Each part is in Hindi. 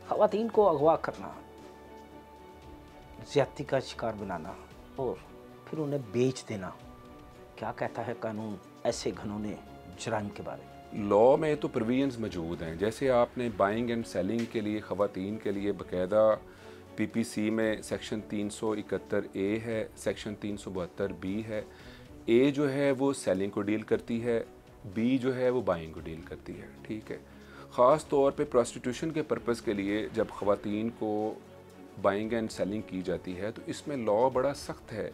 ख़वातीन को अगवा करना, ज़्यादती का शिकार बनाना और फिर उन्हें बेच देना, क्या कहता है कानून ऐसे घिनौने जुर्म के बारे में? लॉ में तो प्रोविजंस मौजूद हैं। जैसे आपने बाइंग एंड सेलिंग के लिए ख़वातीन के लिए बाकायदा पीपीसी में सेक्शन 371 ए है, सेक्शन 372 बी है। ए जो है वो सेलिंग को डील करती है, बी जो है वो बाइंग को डील करती है। ठीक है, ख़ास तौर पे प्रोस्टिट्यूशन के पर्पज़ के लिए जब ख़वातीन को बाइंग एंड सेलिंग की जाती है तो इसमें लॉ बड़ा सख्त है।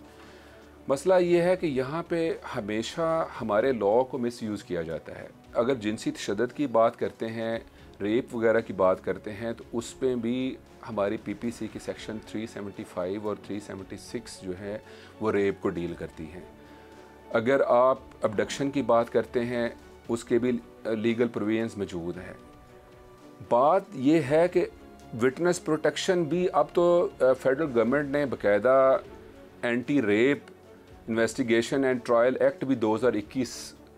मसला ये है कि यहाँ पे हमेशा हमारे लॉ को मिसयूज़ किया जाता है। अगर जिनसी तशद्दुद की बात करते हैं, रेप वगैरह की बात करते हैं, तो उस पर भी हमारी पीपीसी की सेक्शन 375 और 376 जो है वो रेप को डील करती हैं। अगर आप अबडक्शन की बात करते हैं, उसके भी लीगल प्रोविजंस मौजूद हैं। बात यह है कि विटनेस प्रोटेक्शन भी अब तो फेडरल गवर्नमेंट ने बाकायदा anti rape investigation and trial act भी 2021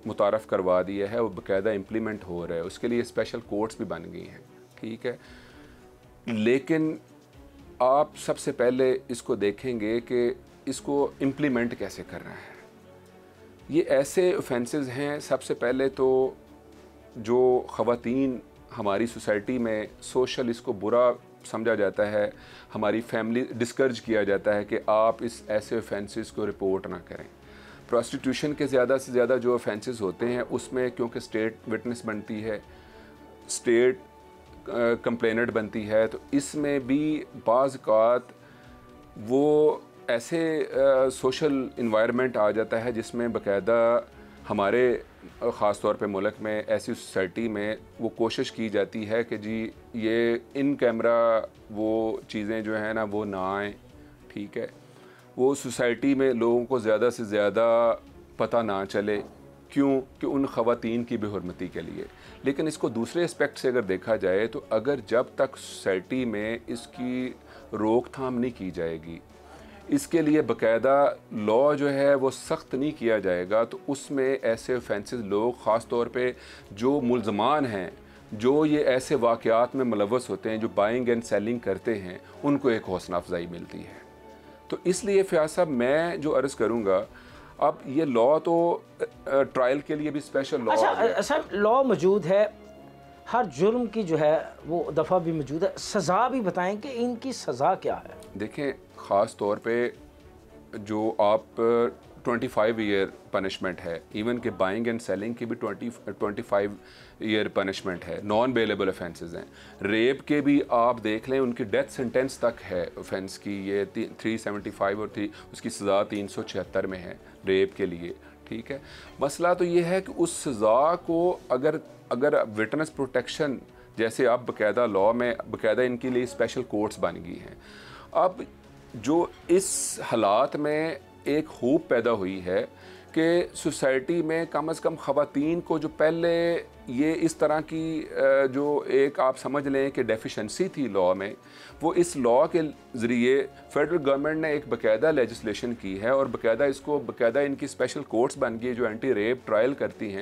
मुतारफ़ करवा दिया है, वो बाकायदा इम्प्लीमेंट हो रहा है। उसके लिए स्पेशल कोर्ट्स भी बन गई हैं। ठीक है, लेकिन आप सबसे पहले इसको देखेंगे कि इसको इम्प्लीमेंट कैसे करना है। ये ऐसे ऑफेंसेस हैं, सबसे पहले तो जो ख़वातीन हमारी सोसाइटी में सोशल इसको बुरा समझा जाता है, हमारी फैमिली डिस्करेज किया जाता है कि आप इस ऐसे ऑफेंसेस को रिपोर्ट ना करें। प्रोस्टिट्यूशन के ज़्यादा से ज़्यादा जो ऑफेंसेस होते हैं उसमें क्योंकि स्टेट विटनेस बनती है, स्टेट कंप्लेनेंट बनती है, तो इसमें भी बाज़ औक़ात वो ऐसे सोशल इन्वायरमेंट आ जाता है जिसमें बाकायदा हमारे ख़ास तौर पे मुल्क में ऐसी सोसाइटी में वो कोशिश की जाती है कि जी ये इन कैमरा वो चीज़ें जो हैं ना वो ना आएँ। ठीक है, वो सोसाइटी में लोगों को ज़्यादा से ज़्यादा पता ना चले, क्यों कि उन ख़वातीन की बेहुरमती के लिए। लेकिन इसको दूसरे एस्पेक्ट से अगर देखा जाए तो अगर जब तक सोसाइटी में इसकी रोकथाम नहीं की जाएगी, इसके लिए बाकायदा लॉ जो है वो सख्त नहीं किया जाएगा, तो उसमें ऐसे ऑफेंसेस लोग ख़ास तौर पे जो मुल्ज़मान हैं, जो ये ऐसे वाक़यात में मुलव्वस होते हैं, जो बाइंग एंड सेलिंग करते हैं, उनको एक हौसला अफजाई मिलती है। तो इसलिए फ़याज़ साहब मैं जो अर्ज़ करूँगा, अब ये लॉ तो ट्रायल के लिए भी स्पेशल लॉ आ गया। अच्छा सर, लॉ मौजूद है, हर जुर्म की जो है वो दफ़ा भी मौजूद है, सज़ा भी बताएं कि इनकी सज़ा क्या है? देखें, ख़ास तौर पे जो आप 25 ईयर पनिशमेंट है, इवन के बाइंग एंड सेलिंग की भी 25 ईयर पनिशमेंट है, नॉन बेलेबल ऑफेंसेस हैं। रेप के भी आप देख लें, उनकी डेथ सेंटेंस तक है ऑफेंस की, ये 375 और उसकी सज़ा 376 में है रेप के लिए। ठीक है, मसला तो ये है कि उस सज़ा को अगर विटनेस प्रोटेक्शन जैसे अब बाकायदा लॉ में बाकायदा इनके लिए स्पेशल कोर्ट्स बन गई हैं। अब जो इस हालात में एक खूब पैदा हुई है कि सोसाइटी में कम से कम ख़वातीन को जो पहले ये इस तरह की जो एक आप समझ लें कि डेफिशिएंसी थी लॉ में, वो इस लॉ के ज़रिए फेडरल गवर्नमेंट ने एक बाकायदा लेजिस्लेशन की है और बाकायदा इसको बाकायदा इनकी स्पेशल कोर्ट्स बन गई जो एंटी रेप ट्रायल करती हैं।